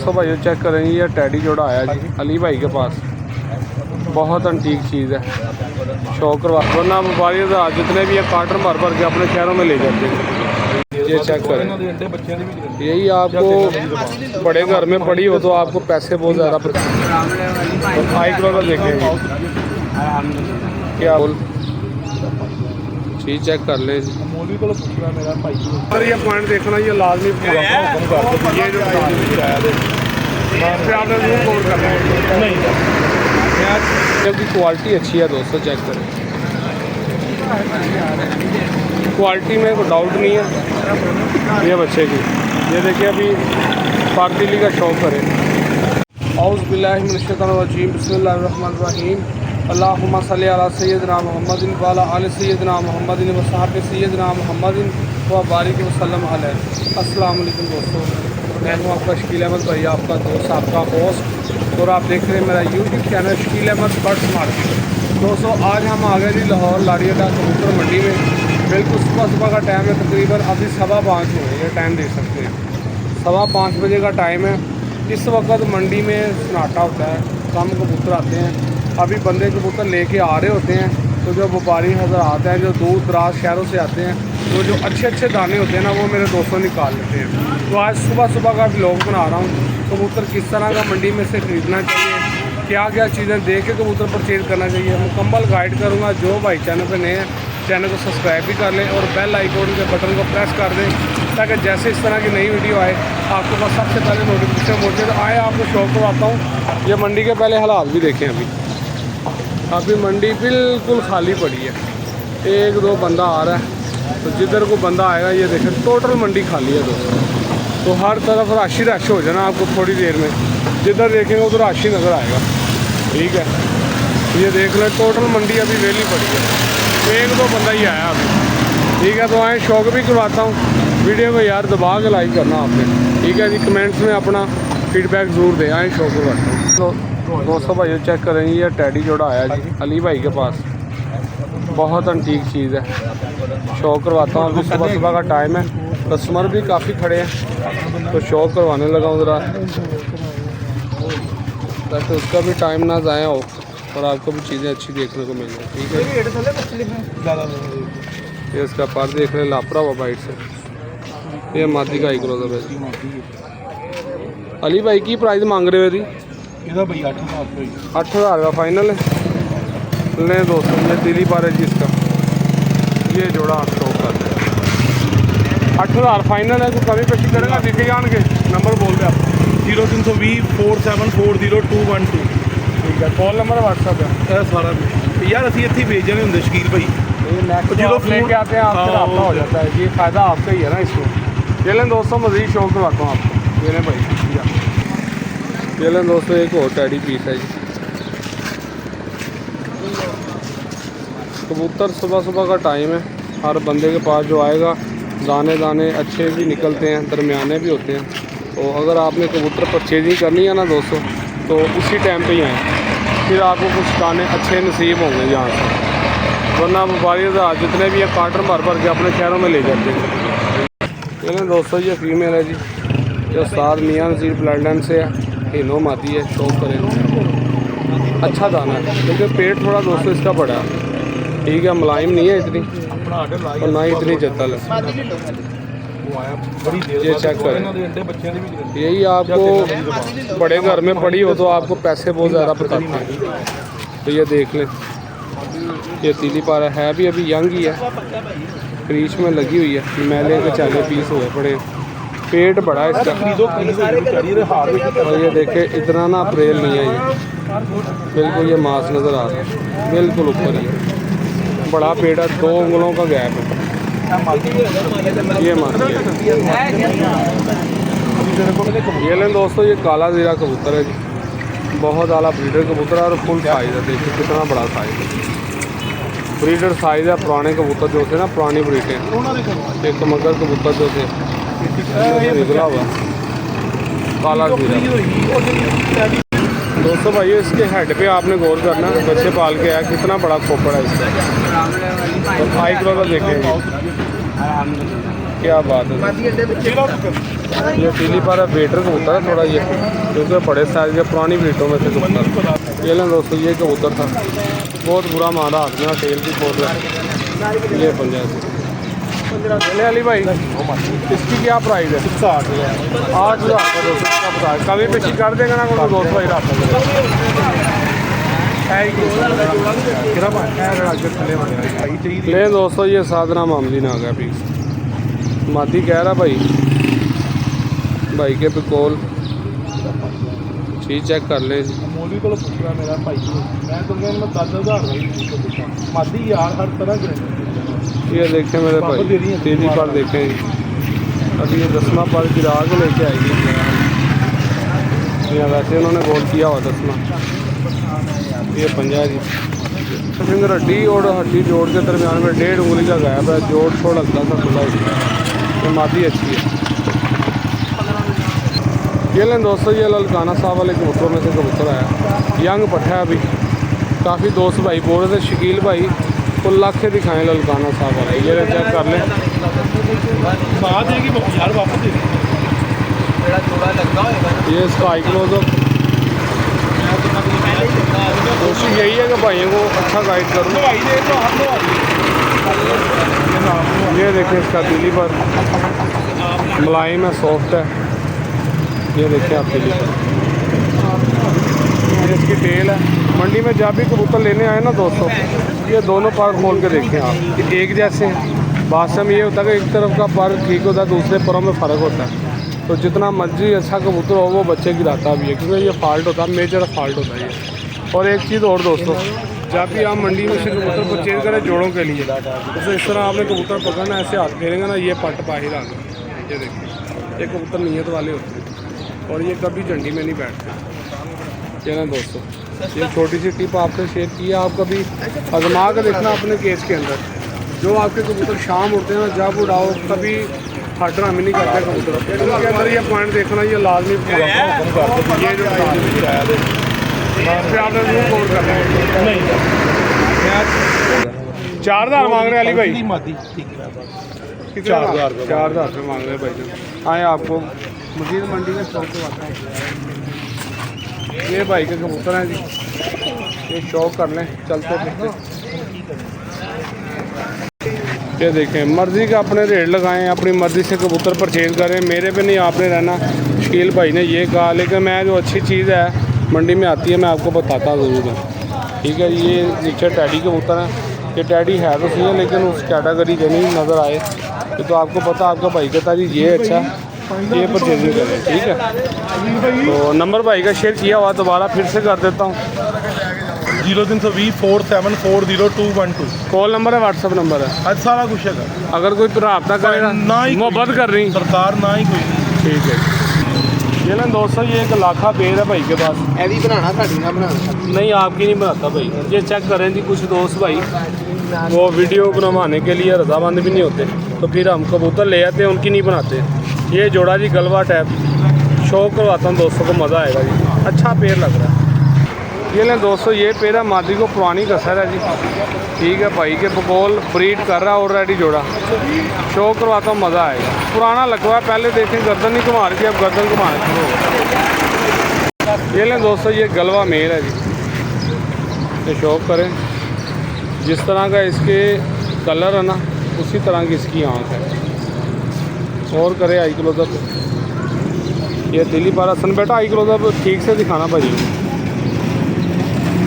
दोस्तों भाई चेक करेंगे, ये टैडी जोड़ा आया जी अली भाई के पास। बहुत अंटीक चीज़ है, शौक करवा वरना व्यापारी जितने भी है कार्टन भर भर के अपने शहरों में ले जाते हैं। ये चेक करें, यही आपको बड़े घर में पड़ी हो तो आपको पैसे बहुत ज़्यादा हाई क्रो देखेंगे क्या बोल चीज़ चेक कर ले। और ये पॉइंट देखना, ये लाजमी ये जो आपने कोड करना है नहीं, जबकि क्वालिटी अच्छी है दोस्तों, चेक करें क्वालिटी में कोई डाउट नहीं है। ये बच्चे की ये देखिए, अभी पाक दिल्ली का शौक करें। औज़ु बिल्लाहि मिनश शैतानिर रजीम, बिस्मिल्लाहिर रहमानिर रहीम, अल्लाहुम्मा सल्लि अला सय्यिदिना मुहम्मदिन व अला आलि सय्यिदिना मुहम्मदिन व सहाबि सय्यिदिना मुहम्मदिन व बारिक वसल्लम अलैहि। अस्सलाम वालेकुम दोस्तों, मैं हूँ आपका शकील अहमद भाई, आपका दोस्त, आपका होस्ट, और आप देख रहे हैं मेरा YouTube channel Shakeel Ahmed birds market. दोस्तों आज हम आ गए जी लाहौर लाड़ी अड्डा कबूतर मंडी में। बिल्कुल सुबह का टाइम है, तकरीबन अभी 5:15 हुए, ये टाइम देख सकते हैं 5:15 बजे का टाइम है। इस वक्त मंडी में सन्नाटा होता है, कम कबूतर आते हैं। अभी बंदे कबूतर लेके आ रहे होते हैं, तो जो व्यापारी हज़रात हैं जो दूर दराज शहरों से आते हैं, तो जो अच्छे दाने होते हैं ना, वो मेरे दोस्तों निकाल लेते हैं। तो आज सुबह का व्लॉग बना रहा हूँ, कबूतर किस तरह का मंडी में से ख़रीदना चाहिए, क्या क्या चीज़ें देख के कबूतर परचेज करना चाहिए, मुकम्मल गाइड करूँगा। जो भाई चैनल पर नए हैं चैनल को सब्सक्राइब भी कर लें और बेल आइकॉन के बटन को प्रेस कर दें, ताकि जैसे इस तरह की नई वीडियो आए आपको बस सबसे पहले नोटिफिकेशन पहुँचे। तो आए आपको शौक करवाता हूँ, ये मंडी के पहले हालात भी देखें। अभी मंडी बिल्कुल खाली पड़ी है, एक दो बंदा आ रहा है, तो जिधर को बंदा आएगा ये देखें टोटल मंडी खाली है दोस्तों। तो हर तरफ रश हो जाना आपको थोड़ी देर में, जिधर देखेंगे उधर रश ही नज़र आएगा। ठीक है, ये देख लें टोटल मंडी अभी वेली पड़ी है, एक दो बंदा ही आया अभी। ठीक है, तो आए शौक भी करवाता हूँ, वीडियो को यार दबा के लाइक करना आपने। ठीक है जी, कमेंट्स में अपना फीडबैक ज़रूर दें। आए शौक करवाता हूँ। तो दोस्तों भाई चेक करेंगे, ये टैडी जोड़ा आया जी अली भाई के पास। बहुत अंटीक चीज़ है, शौक करवाता हूँ। अभी सुबह का टाइम है, कस्टमर भी काफ़ी खड़े हैं, तो शौक करवाने लगा हूँ ज़रा, ताकि उसका भी टाइम ना ज़ाया हो और आपको भी चीज़ें अच्छी देखने को मिल जाए। ठीक है, ये इसका पर देख रहे लापरा हुआ बाइट से, ये मादी का 1 किलो है। अली भाई की प्राइस मांग रहे हो जी? 8,000 का फाइनल है। लें दोस्तों, ये दिल्ली पर है जी इसका, ये जोड़ा आप शौक कर रहे हैं 8,000 फाइनल है। तो कभी पेशी करेगा दिखे जान के नंबर बोल दे आप 0320 4740212। ठीक है, कॉल नंबर व्हाट्सअप है सारा यार असी इतने भेज जाने होंगे शकील भाई, जो लेके आते हैं आपसे रब्ता हो जाता है। ये फ़ायदा आपका ही है ना इसको। ये लें दोस्तों, मज़ीद शौक करवाता हूँ आपको। ये लें भाई, ये लें दोस्तों, एक और टैडी पीस है जी। कबूतर सुबह का टाइम है, हर बंदे के पास जो आएगा दाने अच्छे भी निकलते हैं, दरमियाने भी होते हैं। तो अगर आपने कबूतर परचेजिंग करनी है ना दोस्तों, तो इसी टाइम पे ही आए, फिर आपको कुछ दाने अच्छे नसीब होंगे यहाँ से। वरना व्यापारी जितने भी है कार्टन भर भर के अपने शहरों में ले जाते हैं। लेकिन दोस्तों ये फीमेल है जी, जो उस्ताद मियां नज़ीर ब्लड लाइन से है, हिनो मादी है, शौक करें। अच्छा दाना है, लेकिन पेट थोड़ा दोस्तों इसका बड़ा है। ठीक है, मुलायम नहीं है इतनी और ना ही इतनी जत्तल है। ये चेक करें, यही आपको बड़े घर में पड़ी हो तो आपको पैसे बहुत ज़्यादा बताते हैं। तो ये देख लें, ये तीली पारा है भी अभी यंग ही है, क्रीच में लगी हुई है, मैले के चाले पीस हुए पड़े, पेट बड़ा है इसका। और ये देखे इतना ना अप्रेल नहीं है, ये बिल्कुल ये मांस नज़र आ रहा है, बिल्कुल ऊपर ही है, बड़ा पेट है, 2 उंगलों का गैप है। ये मांस ये लें दोस्तों, ये काला ज़ीरा कबूतर है जी, बहुत आला ब्रीडर कबूतर है और फुल साइज़ है। देखिए कितना बड़ा साइज़ है, ब्रीडर साइज़ है। पुराने कबूतर जो थे ना, पुरानी ब्रीडें, एक मगर कबूतर जो थे निकला हुआ काला ज़ीरा। दोस्तों भाई इसके हेड पे आपने गौर करना, बच्चे पाल के आया, कितना बड़ा खोपड़ा है इसका। तो 5 किलो का देखेंगे, क्या बात है। ये तीली पर है, वेटर कबूतर है थोड़ा ये, क्योंकि बड़े साइज के पुरानी ब्रीडों में से कबूतर। ये लें दोस्तों, ये कबूतर था, बहुत बुरा मारा हाथ में, टेल भी खोल रहा है। ये पंजाब चले अली भाई, इसकी क्या प्राइस है? 8,000 का दोस्तों इसका प्राइस। कभी पेशी कर देगा ना कोई दोस्त भाई रात ले दोस्तों। ये साधना मामली ना आ गया पीस, मादी कह रहा भाई के बिकोल चीज चेक कर ले। मोली को पूछा मेरा भाई, मैं तो मैं 10,000 मादी यार हर तरह के। ये देखें मेरे भाई, तेजी पर देखें, अभी ये 10वां पर गिरा के लेके आएगी। या वैसे उन्होंने गोल किया हुआ 10वां। ये पंजा जी फिंगर हड्डी और हड्डी जोड़ के दरमियान में 1.5 उंगली का गैप है, जोड़ छोड़ लगता था खुला इसका। ये मादी अच्छी है। ये लें दोस्तों, ये ललकाना साहब वाले कबूतरों में से कबूतर आया, यंग पट्टा है अभी। काफ़ी दोस्त भाई बोल रहे थे शकील भाई को लाखे दिखाएं ललकाना साहब वाले। ये चेक कर लें, ये इसका आई क्लोजअप। कोशिश यही है कि भाइयों को अच्छा गाइड करूँ। ये देखें इसका दिली पर मुलायम है, सॉफ्ट है। ये देखें आप दिली पर, ये इसकी टेल है। मंडी में जब भी कबूतर लेने आए ना दोस्तों, ये दोनों पर खोल के देखें आप, एक जैसे हैं। बादशाह में ये होता है कि एक तरफ का पर ठीक होता है, दूसरे परों में फ़र्क होता है। तो जितना मर्जी अच्छा कबूतर हो वो बच्चे गिराता भी है, क्योंकि ये फॉल्ट होता है, मेजर फॉल्ट होता है ये। और एक चीज़ और दोस्तों, जब भी आप मंडी में से कबूतर परचेज करें जोड़ों के लिए, तो इस तरह आपने कबूतर पकड़ना, ऐसे हाथ फेरेंगे ना, ये पट बाहर आ गया। ये देखिए, ये कबूतर नीयत वाले होते हैं और ये कभी झंडी में नहीं बैठते। ये ना दोस्तों, ये छोटी सी टिप आपसे शेयर की है, आप कभी आजमा कर देखना अपने केस के अंदर। जो आपके कबूतर शाम उड़ते हैं ना, जब उड़ाओ कभी हटना भी नहीं करते कबूतर, उनके अंदर ये पॉइंट देखना, ये लाजमी पूरा। ये जो आपने रूम कवर करना है। 4,000 मांग रहे अली भाई, 4,000 रुपये मांग रहे भाई जो आए आपको मजीद मंडी में शौक करवाता है। ये भाई के कबूतर हैं जी, ये शौक कर लें, चलते फिरते। ये देखें, मर्ज़ी का अपने रेट लगाएं, अपनी मर्ज़ी से कबूतर परचेज़ करें। मेरे पे नहीं आपने रहना। शकील भाई ने ये कहा, लेकिन मैं जो अच्छी चीज़ है मंडी में आती है मैं आपको बताता ज़रूर हूँ, ठीक है। ये नीचे टैडी कबूतर है, ये टैडी है तो सही है, लेकिन उस कैटेगरी के नहीं नज़र आए। ये तो आपको पता, आपका भाई कहता जी ये अच्छा, ये परचेजिंग करें, ठीक है। तो नंबर भाई का शेयर किया हुआ, दोबारा फिर से कर देता हूँ। 0320 4740212 कॉल नंबर है, व्हाट्सअप नंबर है, आज सारा कुछ है। अगर कोई रब्ता करेगा ना ही मोहब्बत कर रही सरकार ना ही कोई, ठीक है। ये ना दोस्तों, ये एक लाखा बेर है भाई के पास, भी बनाना साड़ी ना बनाना नहीं आपकी नहीं बनाता भाई। ये चेक करें जी, कुछ दोस्त भाई वो वीडियो बनवाने के लिए रजामंद भी नहीं होते, तो फिर हम कबूतर ले आते हैं, उनकी नहीं बनाते। ये जोड़ा जी गलवा टैप, शौक करवाता हूँ दोस्तों को, मज़ा आएगा जी, अच्छा पेड़ लग रहा है। ये लें दोस्तों, ये पेड़ है मादी को पुरानी कसर है जी, ठीक है। भाई के बकौल ब्रीड कर रहा है ऑलरेडी जोड़ा, शौक करवाता हूँ, मज़ा आएगा। पुराना लगवा है, पहले देखें गर्दन नहीं घुमा रही थी, अब गर्दन घुमाना शुरू हो। ये लें दोस्तों, ये गलवा मेल है जी, ये शौक करें। जिस तरह का इसके कलर है ना, उसी तरह की इसकी आँख है। और करे आई क्लोजअप, ये दिल्ली पारा सन बेटा, आई क्लोजअप ठीक से दिखाना भाई।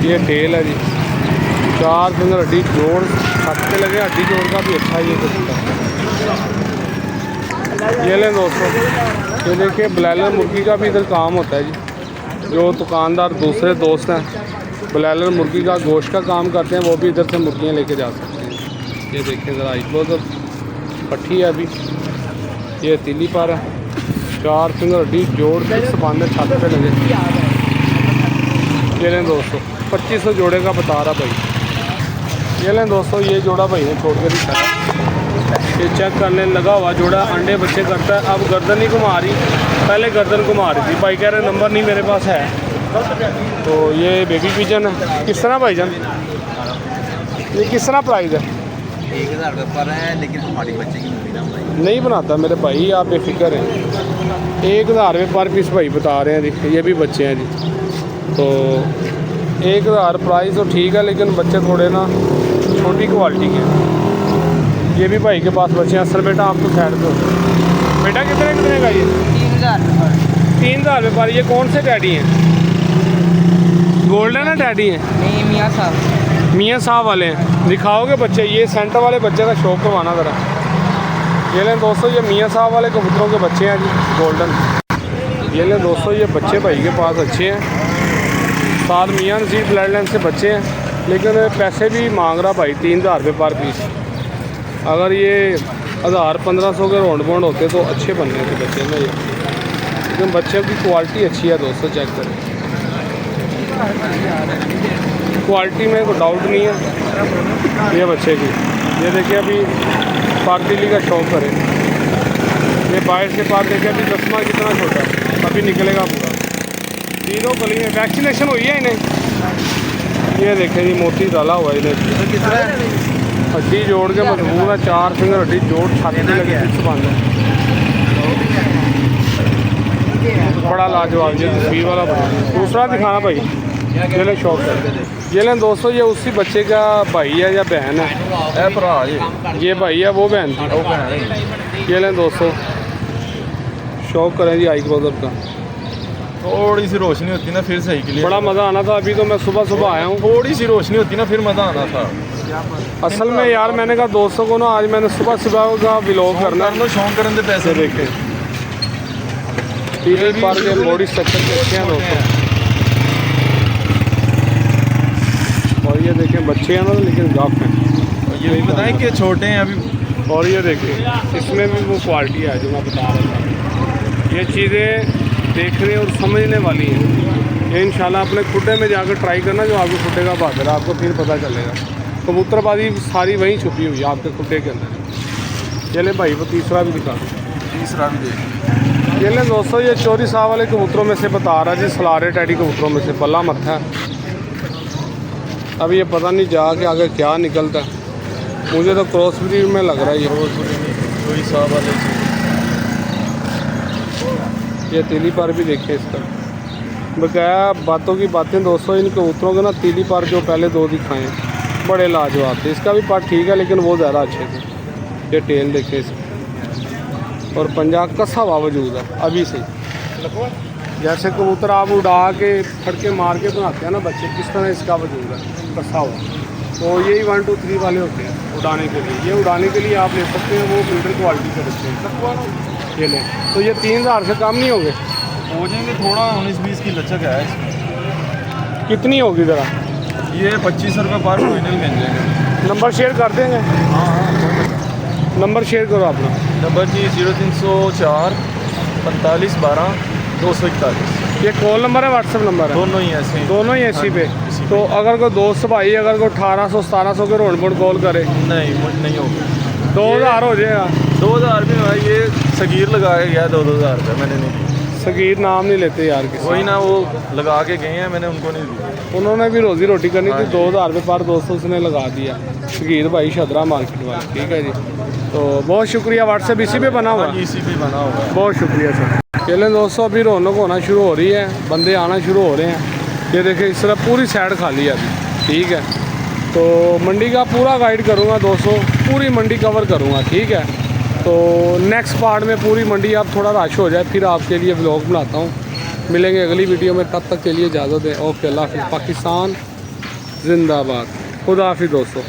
ये टेल है जी, 4 फिंगर हड्डी जोड़ छत पे लगे, हड्डी जोड़ का भी अच्छा ये कबूतर। ये लें दोस्तों, ये देखिए ब्लैलर मुर्गी का भी इधर काम होता है जी। जो दुकानदार दूसरे दोस्त हैं ब्लैलर मुर्गी का गोश्त का काम करते हैं, वो भी इधर से मुर्गियाँ लेके जा सकते हैं। ये देखिए ज़रा इक्लोजअप पट्टी है अभी, ये तीली पर है, 4 फिंगर हड्डी जोड़ फिक्स बांधे छत पे लगे। ये लें दोस्तों, 2500 जोड़े का बता रहा भाई। ये लें दोस्तों, ये जोड़ा भाई ने छोड़ के दिखाया, ये चेक करने लगा हुआ जोड़ा, अंडे बच्चे करता है। अब गर्दन नहीं घुमा रही, पहले गर्दन घुमा रही थी। भाई कह रहे नंबर नहीं मेरे पास है। तो ये बेबी पिजन है, किस तरह भाईजान, ये किस तरह प्राइस है? 1000 रुपये पर है, लेकिन हमारी बच्चे की मूवी ना बनाई। नहीं बनाता मेरे भाई, आप बेफिक्र हैं। 1000 रुपये पर पीस भाई बता रहे हैं जी, ये भी बच्चे हैं जी। तो 1000 प्राइस तो ठीक है, लेकिन बच्चे थोड़े ना छोटी क्वालिटी के हैं। ये भी भाई के पास बच्चे हैं। असल बेटा आपको साइड पे बेटा कितने का ये 3000 रुपये पर। ये कौन से डैडी हैं? गोल्डन है डैडी हैं? नहीं, मियाँ साहब वाले हैं। दिखाओगे बच्चे? ये सेंटर वाले बच्चे का शौक करवाना ज़रा। ये लें दोस्तों, ये मियाँ साहब वाले कबूतरों के बच्चे हैं जी, गोल्डन। ये लें दोस्तों, ये बच्चे भाई के पास अच्छे हैं। साथ मियाँ नसीब ब्लड लाइन से बच्चे हैं, लेकिन पैसे भी मांग रहा भाई 3000 रुपये पर पीस। अगर ये 1000-1500 के राउंड बाउंड होते तो अच्छे बनने थे बच्चे में ये, लेकिन बच्चों की क्वालिटी अच्छी है दोस्तों, चेक करें। क्वालिटी में कोई डाउट नहीं है ये बच्चे की। ये देखिए अभी पारदिली का शौक करें। ये बाहर से पार देखिए, अभी चश्मा कितना छोटा है, अभी निकलेगा पूरा। तीनों गली में वैक्सीनेशन हुई है इन्हें। ये देखें जी, मोती डाला हुआ है इन्हें। हड्डी जोड़ के मजबूत है, 4 फिंगर हड्डी जोड़ छाती लगे फिक्स बंद है। बड़ा लाजवाब ये तस्वीर वाला बना। दूसरा दिखाना भाई, ये लें शौक है। ये लें दोस्तों, ये उसी बच्चे का भाई है या बहन है? भरा ये भाई है, वो बहन थी। ये लें दोस्तों, शौक करें जी आई क्लोजअप का। थोड़ी सी रोशनी होती ना फिर सही के लिए बड़ा मज़ा आना था। अभी तो मैं सुबह आया हूँ, थोड़ी सी रोशनी होती ना फिर मज़ा आना था। असल में यार मैंने कहा दोस्तों को ना, आज मैंने सुबह का व्लॉग करना है। लो शौक करने से पैसे देखे पीली पार के बॉडी स्ट्रक्चर के हैं दोस्तों। और ये देखें बच्चे हैं ना, लेकिन गाफ हैं। ये भी बताएं कि छोटे हैं अभी। और ये देखें, इसमें भी वो क्वालिटी है जो मैं बता रहा था। ये चीज़ें देखने और समझने वाली हैं। ये इंशाल्लाह अपने खुड्डे में जाकर ट्राई करना, जो आपके खुड्डे का बहादुर है, आपको फिर पता चलेगा। कबूतरबाजी सारी वहीं छुपी हुई है आपके खुड्डे के अंदर। चले भाई वो तीसरा भी दिखा दो। तीसरा भी देख। ये लें दोस्तों, ये चोरी साहब वाले कबूतरों में से बता रहा जी, सलारे टैडी कबूतरों में से पल्ला मत्था है। अब ये पता नहीं जाके आगे क्या निकलता है। मुझे तो क्रॉस ब्रीड में लग रहा है ये। चोरी साहब वाले ये तीली पार भी देखे इसका। बकाया बातों की बातें दोस्तों, इन कबूतरों के ना तीली पार जो पहले 2 दिखाए बड़े लाजवाब थे। इसका भी पार्ट ठीक है, लेकिन वो ज़्यादा अच्छे थे। ये टेल देखे इसका, और पंजा कसा हुआ वजूद है अभी से। जैसे कबूतर आप उड़ा के फटके मार के बनाते हैं ना बच्चे, किस तरह इसका वजूद है कसा हुआ। तो यही 1 2 3 वाले होते हैं उड़ाने के लिए। ये उड़ाने के लिए आप ले सकते हैं, वो बिल्डर क्वालिटी के बच्चे हैं। ये लें तो ये 3000 से कम नहीं होंगे? हो जाएंगे, थोड़ा 19-20 की लचक है इसमें। कितनी होगी ज़रा? ये 25 रुपये पर फाइनल मिल जाएंगे। नंबर शेयर कर देंगे? हाँ, नंबर शेयर करो अपना। नंबर जी 0304 45 12 241। ये कॉल नंबर है, व्हाट्सएप नंबर है? दोनों ही ऐसे दोनों ही ऐसी पे। तो अगर कोई दोस्त भाई अगर कोई 1800-1700 के रोड बोर्ड कॉल करे नहीं होगा। 2000 हो जाएगा। 2000 में भाई ये सगीर लगा के गया 2-2000 रुपये मैंने नहीं दिया। सगीर नाम नहीं लेते यार किसी। वही ना, वो लगा के गए हैं, मैंने उनको नहीं दिया। उन्होंने भी रोजी रोटी करनी थी। 2000 रुपये पर दोस्तों उसने लगा दिया। सगीर भाई शदरा मार्केट वाले, ठीक है जी। तो बहुत शुक्रिया। व्हाट्सएप इसी पे बना हुआ? इसी पे बना हुआ है। बहुत शुक्रिया सर। चलें दोस्तों, अभी रौनक होना शुरू हो रही है, बंदे आना शुरू हो रहे हैं। ये देखिए इस तरह पूरी साइड खाली है अभी, ठीक है। तो मंडी का पूरा गाइड करूँगा दोस्तों, पूरी मंडी कवर करूँगा, ठीक है। तो नेक्स्ट पार्ट में पूरी मंडी आप थोड़ा रश हो जाए, फिर आपके लिए व्लॉग बनाता हूँ। मिलेंगे अगली वीडियो में, तब तक के लिए इजाज़त है। ओके, अल्लाह हाफ़िज़। पाकिस्तान जिंदाबाद। खुदा हाफ़िज़ दोस्तों।